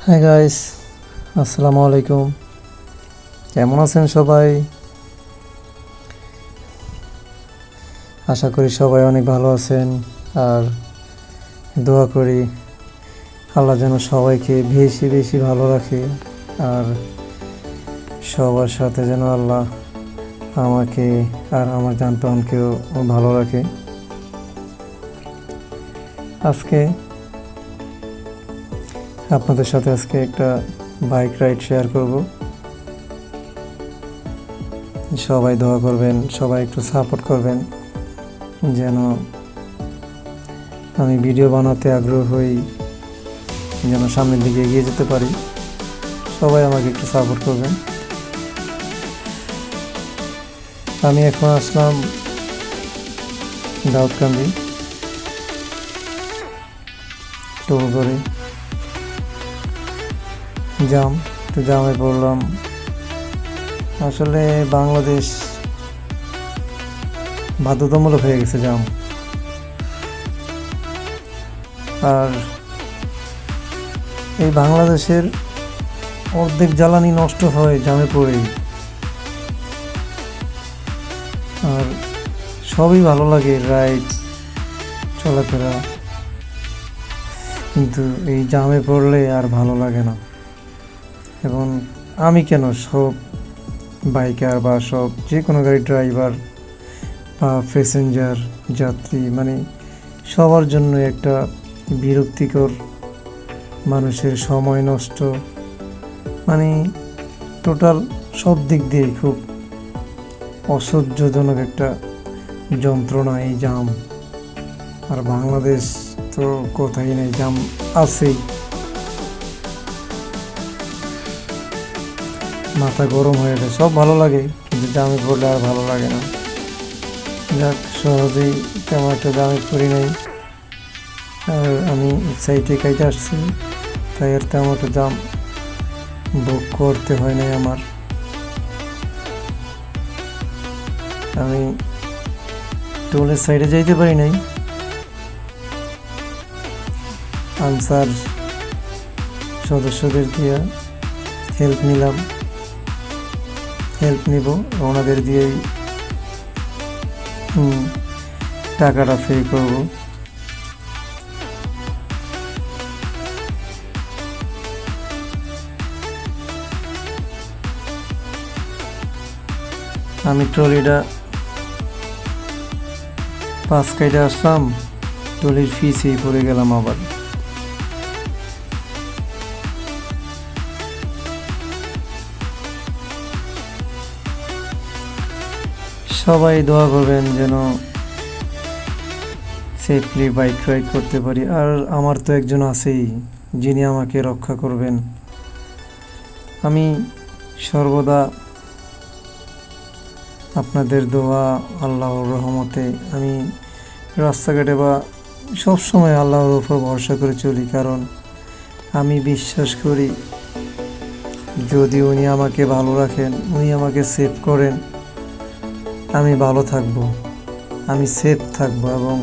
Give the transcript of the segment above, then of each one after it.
Hi guys, আসসালামু আলাইকুম। কেমন আছেন সবাই? আশা করি সবাই অনেক ভালো আছেন। আর দোয়া করি আল্লাহ যেন সবাইকে বেশি বেশি ভালো রাখে, আর সবার সাথে যেন আল্লাহ আমাকে আর আমার জানপ্রাণকেও ভালো রাখে। আজকে আপনাদের সাথে একটা বাইক রাইড শেয়ার করব। সবাই দোয়া করবেন, সবাই একটু সাপোর্ট করবেন যেন আমি ভিডিও বানাতে আগ্রহ হই, যেন সামনের দিকে এগিয়ে যেতে পারি। সবাই আমাকে একটু সাপোর্ট করবেন। আমি এখন আসলাম দাউদকান্দি টোল করে। জামে পড়লাম। আসলে বাংলাদেশ বাধ্যতামূলক হয়ে গেছে জাম। আর এই বাংলাদেশের অর্ধেক জ্বালানি নষ্ট হয় জামে পড়েই। আর সবই ভালো লাগে, রাইড, চলাফেরা, কিন্তু এই জামে পড়লে আর ভালো লাগে না। এবং আমি কেন, সব বাইকার বা সব যে কোনো গাড়ির ড্রাইভার বা প্যাসেঞ্জার যাত্রী, সবার জন্য একটা বিরক্তিকর, মানুষের সময় নষ্ট, টোটাল সব দিক দিয়ে খুব অসহ্যজনক একটা যন্ত্রণা এই জাম। আর বাংলাদেশ তো কোথায় নেই, জাম আছেই। মাথা গরম হয়ে যায়। সব ভালো লাগে কিন্তু জামে পড়লে আর ভালো লাগে না। যাক, সহজেই তেমন একটা জামে পড়ি নাই। আর আমি সাইডে কাইতে আসছি, তাই আর তেমন একটা জাম ভোগ করতে হয় নাই আমার। আমি টোলের সাইডে যাইতে পারি নাই। আনসার সদস্যদের দিয়ে হেল্প নিব, ওনাদের দিয়েই টাকাটা পে করব। আমি ট্রলিটা 5 কাইটা আসলাম, ট্রলির ফিসেই পড়ে গেলাম আবার। সবাই দোয়া করবেন যেন সেফলি বাইক রাইড করতে পারি। আর আমার তো একজন আছেই যিনি আমাকে রক্ষা করবেন। আমি সর্বদা আপনাদের দোয়া, আল্লাহর রহমতে আমি রাস্তাঘাটে বা সবসময় আল্লাহর উপর ভরসা করে চলি, কারণ আমি বিশ্বাস করি যদি উনি আমাকে ভালো রাখেন, উনি আমাকে সেভ করেন, আমি ভালো থাকব, আমি সেফ থাকব। এবং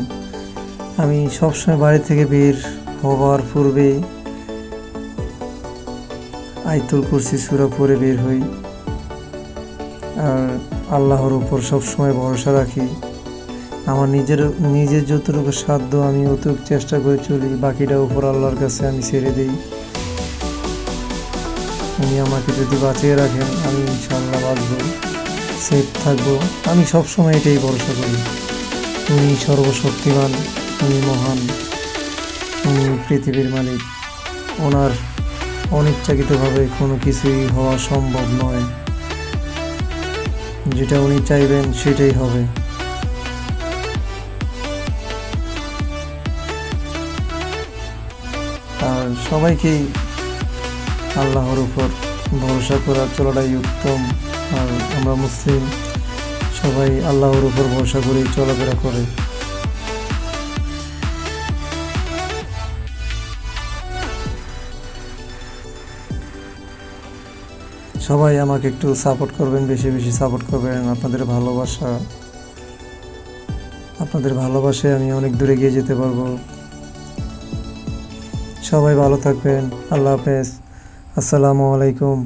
আমি সবসময় বাড়ি থেকে বের হওয়ার পূর্বে আয়াতুল কুরসি সূরা পড়ে বের হই। আর আল্লাহর উপর সবসময় ভরসা রাখি। আমার নিজের যতটুকু সাধ্য আমি অতটুকু চেষ্টা করে চলি, বাকিটা উপর আল্লাহর কাছে আমি ছেড়ে দিই। উনি আমাকে যদি বাঁচিয়ে রাখেন, আমি ইনশাআল্লাহ বাঁচব, সেফ থাকবো। আমি সবসময় এটাই ভরসা করি। উনি সর্বশক্তিমান, উনি মহান, উনি পৃথিবীর মালিক। ওনার অনিচ্ছাকৃতভাবে কোনো কিছুই হওয়া সম্ভব নয়। যেটা উনি চাইবেন সেটাই হবে। আর সবাইকেই আল্লাহর উপর ভরসা করার চলাটাই উত্তম। আর আমরা মুসলিম, সবাই আল্লাহর উপর ভরসা করে চলাফেরা করে। সবাই আমাকে একটু সাপোর্ট করবেন, বেশি বেশি সাপোর্ট করবেন। আপনাদের ভালোবাসায় আমি অনেক দূরে এগিয়ে যেতে পারবো। সবাই ভালো থাকবেন। আল্লাহ হাফেজ। আসসালামু আলাইকুম।